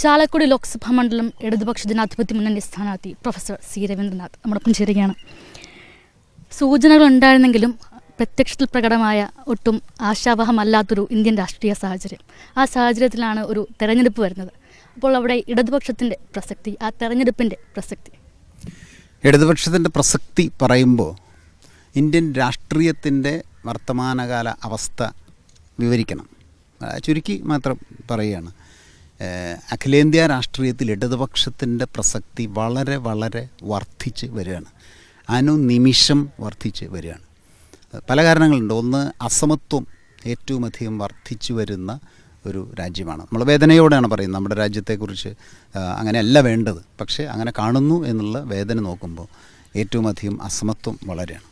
ചാലക്കുടി ലോക്സഭാ മണ്ഡലം ഇടതുപക്ഷ ജനാധിപത്യ മുന്നണി സ്ഥാനാർത്ഥി പ്രൊഫസർ സി രവീന്ദ്രനാഥ് നമ്മോടൊപ്പം ചേരുകയാണ്. സൂചനകൾ ഉണ്ടായിരുന്നെങ്കിലും പ്രത്യക്ഷത്തിൽ പ്രകടമായ ഒട്ടും ആശാവഹമല്ലാത്തൊരു ഇന്ത്യൻ രാഷ്ട്രീയ സാഹചര്യം. ആ സാഹചര്യത്തിലാണ് ഒരു തെരഞ്ഞെടുപ്പ് വരുന്നത്. അപ്പോൾ അവിടെ ഇടതുപക്ഷത്തിൻ്റെ പ്രസക്തി, ആ തെരഞ്ഞെടുപ്പിൻ്റെ പ്രസക്തി, ഇടതുപക്ഷത്തിൻ്റെ പ്രസക്തി പറയുമ്പോൾ ഇന്ത്യൻ രാഷ്ട്രീയത്തിൻ്റെ വർത്തമാനകാല അവസ്ഥ വിവരിക്കണം. ചുരുക്കി മാത്രം പറയുകയാണ്. അഖിലേന്ത്യാ രാഷ്ട്രീയത്തിൽ ഇടതുപക്ഷത്തിൻ്റെ പ്രസക്തി വളരെ വളരെ വർദ്ധിച്ച് വരികയാണ്. അനുനിമിഷം വർദ്ധിച്ച് വരികയാണ്. പല കാരണങ്ങളുണ്ട്. ഒന്ന്, അസമത്വം ഏറ്റവും അധികം വർദ്ധിച്ചു വരുന്ന ഒരു രാജ്യമാണ്. നമ്മൾ വേദനയോടെയാണ് പറയുന്നത് നമ്മുടെ രാജ്യത്തെക്കുറിച്ച്. അങ്ങനെയല്ല വേണ്ടത്, പക്ഷേ അങ്ങനെ കാണുന്നു എന്നുള്ള വേദന നോക്കുമ്പോൾ ഏറ്റവും അധികം അസമത്വം വളരുകയാണ്.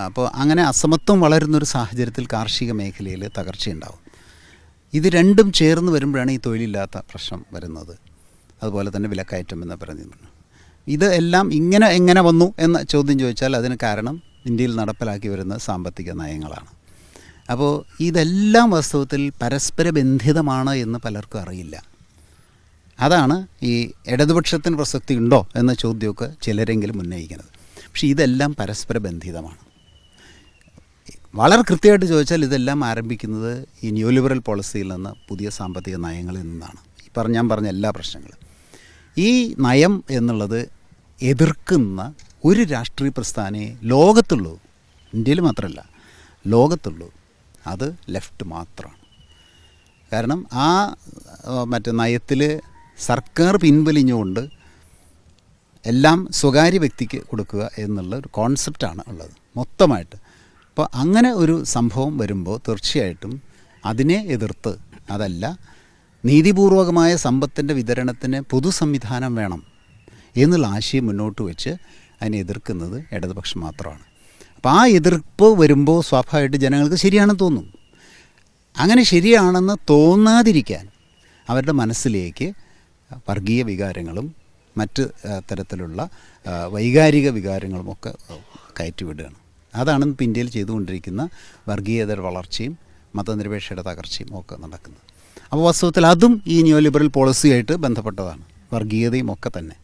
അപ്പോൾ അങ്ങനെ അസമത്വം വളരുന്നൊരു സാഹചര്യത്തിൽ കാർഷിക മേഖലയിൽ തകർച്ചയുണ്ടാവും. ഇത് രണ്ടും ചേർന്ന് വരുമ്പോഴാണ് ഈ തൊഴിലില്ലാത്ത പ്രശ്നം വരുന്നത്. അതുപോലെ തന്നെ വിലക്കയറ്റം എന്ന് പറയുന്നത്. ഇത് എല്ലാം ഇങ്ങനെ എങ്ങനെ വന്നു എന്ന ചോദ്യം ചോദിച്ചാൽ അതിന് കാരണം ഇന്ത്യയിൽ നടപ്പിലാക്കി വരുന്ന സാമ്പത്തിക നയങ്ങളാണ്. അപ്പോൾ ഇതെല്ലാം വാസ്തവത്തിൽ പരസ്പര ബന്ധിതമാണ് എന്ന് പലർക്കും അറിയില്ല. അതാണ് ഈ ഇടതുപക്ഷത്തിന് പ്രസക്തി ഉണ്ടോ എന്ന ചോദ്യമൊക്കെ ചിലരെങ്കിലും ഉന്നയിക്കുന്നത്. പക്ഷേ ഇതെല്ലാം പരസ്പര ബന്ധിതമാണ്. വളരെ കൃത്യമായിട്ട് ചോദിച്ചാൽ ഇതെല്ലാം ആരംഭിക്കുന്നത് ഈ ന്യൂ ലിബറൽ പോളിസിയിൽ നിന്ന്, പുതിയ സാമ്പത്തിക നയങ്ങളിൽ നിന്നാണ്. ഞാൻ പറഞ്ഞ എല്ലാ പ്രശ്നങ്ങളും. ഈ നയം എന്നുള്ളത് എതിർക്കുന്ന ഒരു രാഷ്ട്രീയ പ്രസ്ഥാനമേ ലോകത്തുള്ളൂ, ഇന്ത്യയിൽ മാത്രമല്ല ലോകത്തുള്ളൂ, അത് ലെഫ്റ്റ് മാത്രമാണ്. കാരണം ആ നയത്തിൽ സർക്കാർ പിൻവലിഞ്ഞുകൊണ്ട് എല്ലാം സ്വകാര്യ വ്യക്തിക്ക് കൊടുക്കുക എന്നുള്ള ഒരു കോൺസെപ്റ്റാണ് ഉള്ളത് മൊത്തമായിട്ട്. അപ്പോൾ അങ്ങനെ ഒരു സംഭവം വരുമ്പോൾ തീർച്ചയായിട്ടും അതിനെ എതിർത്ത്, അതല്ല നീതിപൂർവകമായ സമ്പത്തിൻ്റെ വിതരണത്തിന് പൊതു സംവിധാനം വേണം എന്നുള്ള ആശയം മുന്നോട്ട് വെച്ച് അതിനെ എതിർക്കുന്നത് ഇടതുപക്ഷം മാത്രമാണ്. അപ്പോൾ ആ എതിർപ്പ് വരുമ്പോൾ സ്വാഭാവികമായിട്ട് ജനങ്ങൾക്ക് ശരിയാണെന്ന് തോന്നും. അങ്ങനെ ശരിയാണെന്ന് തോന്നാതിരിക്കാൻ അവരുടെ മനസ്സിലേക്ക് വർഗീയ വികാരങ്ങളും മറ്റ് തരത്തിലുള്ള വൈകാരിക വികാരങ്ങളുമൊക്കെ കയറ്റിവിടുകയാണ്. അതാണ് ഇപ്പോൾ ഇന്ത്യയിൽ ചെയ്തുകൊണ്ടിരിക്കുന്ന വർഗീയതയുടെ വളർച്ചയും മതനിരപേക്ഷയുടെ തകർച്ചയും ഒക്കെ നടക്കുന്നത്. അപ്പോൾ വാസ്തവത്തിൽ അതും ഈ ന്യൂ ലിബറൽ പോളിസിയായിട്ട് ബന്ധപ്പെട്ടതാണ്, വർഗീയതയും ഒക്കെ തന്നെ.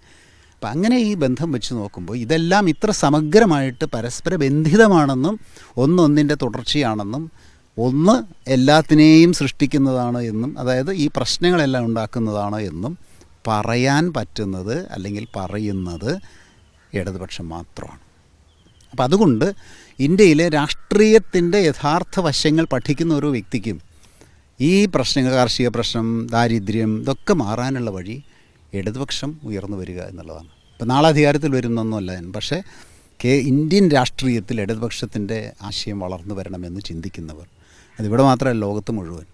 അപ്പം അങ്ങനെ ഈ ബന്ധം വെച്ച് നോക്കുമ്പോൾ ഇതെല്ലാം ഇത്ര സമഗ്രമായിട്ട് പരസ്പര ബന്ധിതമാണെന്നും ഒന്നൊന്നിൻ്റെ തുടർച്ചയാണെന്നും ഒന്ന് എല്ലാത്തിനെയും സൃഷ്ടിക്കുന്നതാണ് എന്നും, അതായത് ഈ പ്രശ്നങ്ങളെല്ലാം ഉണ്ടാക്കുന്നതാണ് എന്നും പറയാൻ പറ്റുന്നത് അല്ലെങ്കിൽ പറയുന്നത് ഇടതുപക്ഷം മാത്രമാണ്. അപ്പം അതുകൊണ്ട് ഇന്ത്യയിലെ രാഷ്ട്രീയത്തിൻ്റെ യഥാർത്ഥ വശങ്ങൾ പഠിക്കുന്ന ഓരോ വ്യക്തിക്കും ഈ പ്രശ്നങ്ങൾ, കാർഷിക പ്രശ്നം, ദാരിദ്ര്യം, ഇതൊക്കെ മാറാനുള്ള വഴി ഇടതുപക്ഷം ഉയർന്നു വരിക എന്നുള്ളതാണ്. ഇപ്പം നാളെ അധികാരത്തിൽ വരുന്നൊന്നുമല്ല ഞാൻ, പക്ഷേ ഇന്ത്യൻ രാഷ്ട്രീയത്തിൽ ഇടതുപക്ഷത്തിൻ്റെ ആശയം വളർന്നു വരണമെന്ന് ചിന്തിക്കുന്നവർ, അതിവിടെ മാത്രമല്ല ലോകത്ത് മുഴുവൻ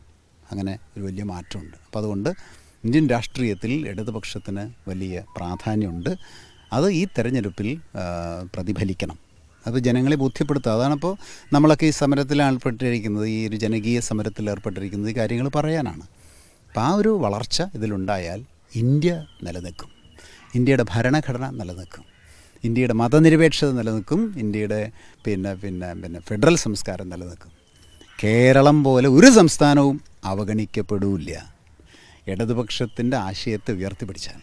അങ്ങനെ ഒരു വലിയ മാറ്റമുണ്ട്. അപ്പോൾ അതുകൊണ്ട് ഇന്ത്യൻ രാഷ്ട്രീയത്തിൽ ഇടതുപക്ഷത്തിന് വലിയ പ്രാധാന്യമുണ്ട്. അത് ഈ തെരഞ്ഞെടുപ്പിൽ പ്രതിഫലിക്കണം, അത് ജനങ്ങളെ ബോധ്യപ്പെടുത്തുക. അതാണിപ്പോൾ നമ്മളൊക്കെ ഈ സമരത്തിൽ ഏർപ്പെട്ടിരിക്കുന്നത്, ഈ ഒരു ജനകീയ സമരത്തിൽ ഏർപ്പെട്ടിരിക്കുന്നത് ഈ കാര്യങ്ങൾ പറയാനാണ്. അപ്പോൾ ആ ഒരു വളർച്ച ഇതിലുണ്ടായാൽ ഇന്ത്യ നിലനിൽക്കും, ഇന്ത്യയുടെ ഭരണഘടന നിലനിൽക്കും, ഇന്ത്യയുടെ മതനിരപേക്ഷത നിലനിൽക്കും, ഇന്ത്യയുടെ പിന്നെ ഫെഡറൽ സംസ്കാരം നിലനിൽക്കും. കേരളം പോലെ ഒരു സംസ്ഥാനവും അവഗണിക്കപ്പെടില്ല ഇടതുപക്ഷത്തിൻ്റെ ആശയത്തെ ഉയർത്തിപ്പിടിച്ചാൽ.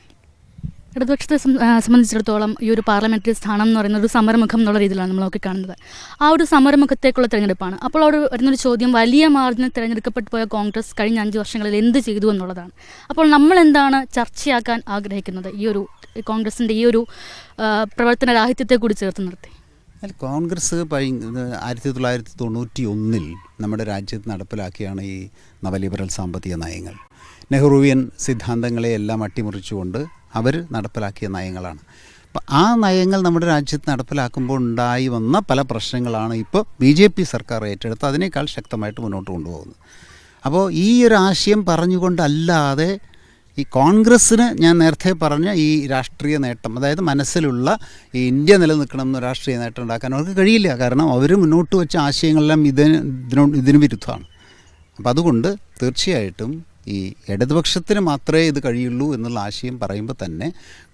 ഇടതുപക്ഷത്തെ സംബന്ധിച്ചിടത്തോളം ഈ ഒരു പാർലമെൻ്ററി സ്ഥാനം എന്ന് പറയുന്ന ഒരു സമരമുഖം എന്നുള്ള രീതിയിലാണ് നമ്മളൊക്കെ കാണുന്നത്. ആ ഒരു സമരമുഖത്തേക്കുള്ള തിരഞ്ഞെടുപ്പാണ്. അപ്പോൾ അവിടെ വരുന്നൊരു ചോദ്യം, വലിയ മാർജിനിൽ തിരഞ്ഞെടുക്കപ്പെട്ടു പോയ കോൺഗ്രസ് കഴിഞ്ഞ 5 വർഷങ്ങളിൽ എന്ത് ചെയ്തു എന്നുള്ളതാണ്. അപ്പോൾ നമ്മൾ എന്താണ് ചർച്ചയാക്കാൻ ആഗ്രഹിക്കുന്നത് ഈ ഒരു കോൺഗ്രസിൻ്റെ ഈ ഒരു പ്രവർത്തന രാഹിത്യത്തെ കൂടി ചേർത്ത് നിർത്തി? കോൺഗ്രസ് 1991 നമ്മുടെ രാജ്യത്ത് നടപ്പിലാക്കിയാണ് ഈ നവലിബറൽ സാമ്പത്തിക നയങ്ങൾ. നെഹ്റുവിയൻ സിദ്ധാന്തങ്ങളെ എല്ലാം അട്ടിമറിച്ചുകൊണ്ട് അവർ നടപ്പിലാക്കിയ നയങ്ങളാണ്. അപ്പോൾ ആ നയങ്ങൾ നമ്മുടെ രാജ്യത്ത് നടപ്പിലാക്കുമ്പോൾ ഉണ്ടായി വന്ന പല പ്രശ്നങ്ങളാണ് ഇപ്പോൾ BJP സർക്കാർ ഏറ്റെടുത്ത് അതിനേക്കാൾ ശക്തമായിട്ട് മുന്നോട്ട് കൊണ്ടുപോകുന്നത്. അപ്പോൾ ഈ ഒരു ആശയം പറഞ്ഞുകൊണ്ടല്ലാതെ ഈ കോൺഗ്രസ്സിന് ഞാൻ നേരത്തെ പറഞ്ഞ ഈ രാഷ്ട്രീയ നേട്ടം, അതായത് മനസ്സിലുള്ള ഈ ഇന്ത്യ നിലനിൽക്കണം എന്ന രാഷ്ട്രീയ നേട്ടം ഉണ്ടാക്കാൻ അവർക്ക് കഴിയില്ല. കാരണം അവർ മുന്നോട്ട് വെച്ച ആശയങ്ങളെല്ലാം ഇതിന് വിരുദ്ധമാണ്. അപ്പോൾ അതുകൊണ്ട് തീർച്ചയായിട്ടും ഈ ഇടതുപക്ഷത്തിന് മാത്രമേ ഇത് കഴിയുള്ളൂ എന്നുള്ള ആശയം പറയുമ്പോൾ തന്നെ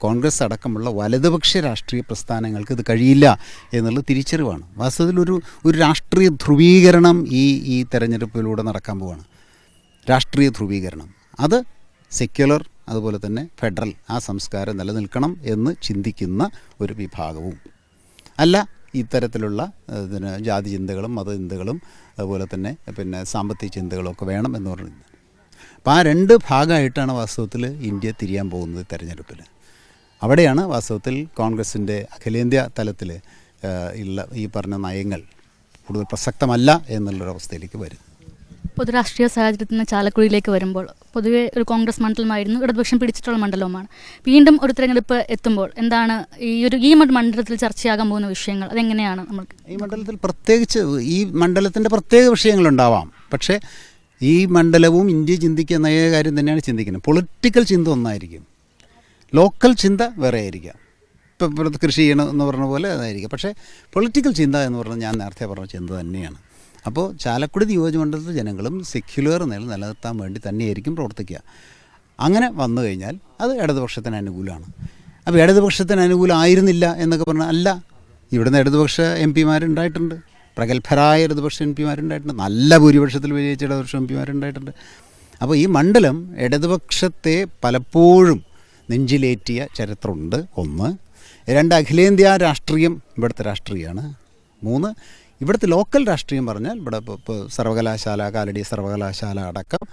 കോൺഗ്രസ് അടക്കമുള്ള വലതുപക്ഷ രാഷ്ട്രീയ പ്രസ്ഥാനങ്ങൾക്ക് ഇത് കഴിയില്ല എന്നുള്ള തിരിച്ചറിവാണ്. വാസ്തവത്തിൽ ഒരു രാഷ്ട്രീയ ധ്രുവീകരണം ഈ തെരഞ്ഞെടുപ്പിലൂടെ നടക്കാൻ പോവാണ്. രാഷ്ട്രീയ ധ്രുവീകരണം അത് സെക്യുലർ അതുപോലെ തന്നെ ഫെഡറൽ ആ സംസ്കാരം നിലനിൽക്കണം എന്ന് ചിന്തിക്കുന്ന ഒരു വിഭാഗവും അല്ല ഇത്തരത്തിലുള്ള ജാതി ചിന്തകളും മതചിന്തകളും അതുപോലെ തന്നെ പിന്നെ സാമ്പത്തിക ചിന്തകളും ഒക്കെ വേണം എന്ന് പറയുന്നത്. അപ്പോൾ ആ രണ്ട് ഭാഗമായിട്ടാണ് വാസ്തവത്തിൽ ഇന്ത്യ തിരിയാൻ പോകുന്നത് തെരഞ്ഞെടുപ്പിൽ. അവിടെയാണ് വാസ്തവത്തിൽ കോൺഗ്രസിൻ്റെ അഖിലേന്ത്യാ തലത്തിൽ ഉള്ള ഈ പറഞ്ഞ നയങ്ങൾ കൂടുതൽ പ്രസക്തമല്ല എന്നുള്ളൊരവസ്ഥയിലേക്ക് വരും. പൊതുരാഷ്ട്രീയ സാഹചര്യത്തിൽ നിന്ന് ചാലക്കുടിയിലേക്ക് വരുമ്പോൾ പൊതുവെ ഒരു കോൺഗ്രസ് മണ്ഡലമായിരുന്നു, ഇടതുപക്ഷം പിടിച്ചിട്ടുള്ള മണ്ഡലവുമാണ്. വീണ്ടും ഒരു തിരഞ്ഞെടുപ്പ് എത്തുമ്പോൾ എന്താണ് ഈ മണ്ഡലത്തിൽ ചർച്ചയാകാൻ പോകുന്ന വിഷയങ്ങൾ, അതെങ്ങനെയാണ് നമുക്ക്? ഈ മണ്ഡലത്തിൽ പ്രത്യേകിച്ച് ഈ മണ്ഡലത്തിൻ്റെ പ്രത്യേക വിഷയങ്ങളുണ്ടാവാം. പക്ഷേ ഈ മണ്ഡലവും ഇന്ത്യ ചിന്തിക്കുന്ന കാര്യം തന്നെയാണ് ചിന്തിക്കുന്നത്. പൊളിറ്റിക്കൽ ചിന്ത ഒന്നായിരിക്കും, ലോക്കൽ ചിന്ത വേറെ ആയിരിക്കാം. ഇപ്പം കൃഷി ചെയ്യണം എന്ന് പറഞ്ഞ പോലെ അതായിരിക്കും. പക്ഷേ പൊളിറ്റിക്കൽ ചിന്ത എന്ന് പറഞ്ഞാൽ ഞാൻ നേരത്തെ പറഞ്ഞ ചിന്ത തന്നെയാണ്. അപ്പോൾ ചാലക്കുടി നിയോജകമണ്ഡലത്തിൽ ജനങ്ങളും സെക്യുലർ നിലനിർത്താൻ വേണ്ടി തന്നെയായിരിക്കും പ്രവർത്തിക്കുക. അങ്ങനെ വന്നു കഴിഞ്ഞാൽ അത് ഇടതുപക്ഷത്തിന് അനുകൂലമാണ്. അപ്പോൾ ഇടതുപക്ഷത്തിന് അനുകൂലമായിരുന്നില്ല എന്നൊക്കെ പറഞ്ഞാൽ അല്ല, ഇവിടുന്ന് ഇടതുപക്ഷ MP-മാരുണ്ടായിട്ടുണ്ട്, പ്രഗത്ഭരായ ഇടതുപക്ഷ MP-മാരുണ്ടായിട്ടുണ്ട്, നല്ല ഭൂരിപക്ഷത്തിൽ വിജയിച്ച ഇടതുപക്ഷ MP-മാരുണ്ടായിട്ടുണ്ട്. അപ്പോൾ ഈ മണ്ഡലം ഇടതുപക്ഷത്തെ പലപ്പോഴും നെഞ്ചിലേറ്റിയ ചരിത്രമുണ്ട്. 1. 2 അഖിലേന്ത്യാ രാഷ്ട്രീയം ഇവിടുത്തെ രാഷ്ട്രീയമാണ്. 3 ഇവിടുത്തെ ലോക്കൽ രാഷ്ട്രീയം പറഞ്ഞാൽ ഇവിടെ ഇപ്പോൾ സർവകലാശാല, കാലടി സർവകലാശാല അടക്കം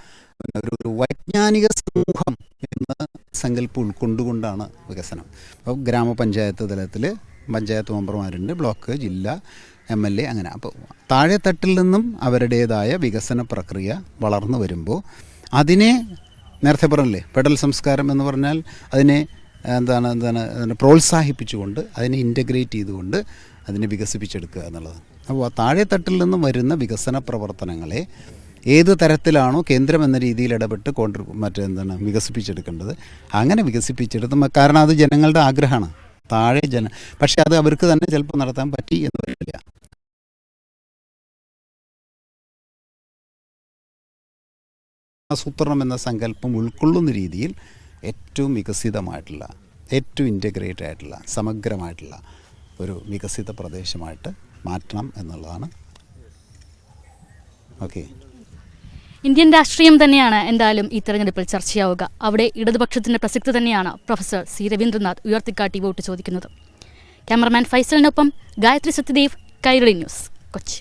ഒരു വൈജ്ഞാനിക സമൂഹം എന്ന സങ്കല്പം ഉൾക്കൊണ്ടുകൊണ്ടാണ് വികസനം. അപ്പോൾ ഗ്രാമപഞ്ചായത്ത് തലത്തിൽ പഞ്ചായത്ത് മെമ്പർമാരുണ്ട്, ബ്ലോക്ക്, ജില്ല, MLA അങ്ങനെ. അപ്പോൾ താഴെത്തട്ടിൽ നിന്നും അവരുടേതായ വികസന പ്രക്രിയ വളർന്നു വരുമ്പോൾ അതിനെ നേരത്തെ പറഞ്ഞില്ലേ ഫെഡറൽ സംസ്കാരം എന്ന് പറഞ്ഞാൽ അതിനെ എന്താണ് പ്രോത്സാഹിപ്പിച്ചുകൊണ്ട് അതിനെ ഇൻ്റഗ്രേറ്റ് ചെയ്തുകൊണ്ട് അതിനെ വികസിപ്പിച്ചെടുക്കുക എന്നുള്ളതാണ്. അപ്പോൾ താഴെത്തട്ടിൽ നിന്നും വരുന്ന വികസന പ്രവർത്തനങ്ങളെ ഏത് തരത്തിലാണോ കേന്ദ്രം എന്ന രീതിയിൽ ഇടപെട്ട് വികസിപ്പിച്ചെടുക്കേണ്ടത് അങ്ങനെ വികസിപ്പിച്ചെടുത്തും. കാരണം അത് ജനങ്ങളുടെ ആഗ്രഹമാണ്, താഴെ പക്ഷേ അത് അവർക്ക് തന്നെ ചിലപ്പോൾ നടത്താൻ പറ്റി എന്ന് വരില്ല. ആസൂത്രണം എന്ന സങ്കല്പം ഉൾക്കൊള്ളുന്ന രീതിയിൽ ഏറ്റവും വികസിതമായിട്ടുള്ള, ഏറ്റവും ഇൻ്റഗ്രേറ്റഡ് ആയിട്ടുള്ള, സമഗ്രമായിട്ടുള്ള ഒരു വികസിത പ്രദേശമായിട്ട് മാറ്റണം എന്നുള്ളതാണ്. ഓക്കെ, ഇന്ത്യൻ രാഷ്ട്രീയം തന്നെയാണ് എന്തായാലും ഈ തെരഞ്ഞെടുപ്പിൽ ചർച്ചയാവുക. അവിടെ ഇടതുപക്ഷത്തിൻ്റെ പ്രസക്തി തന്നെയാണ് പ്രൊഫസർ C. രവീന്ദ്രനാഥ് ഉയർത്തിക്കാട്ടി വോട്ട് ചോദിക്കുന്നത്. ക്യാമറമാൻ ഫൈസലിനൊപ്പം ഗായത്രി സത്യദേവ്, കൈരളി ന്യൂസ്, കൊച്ചി.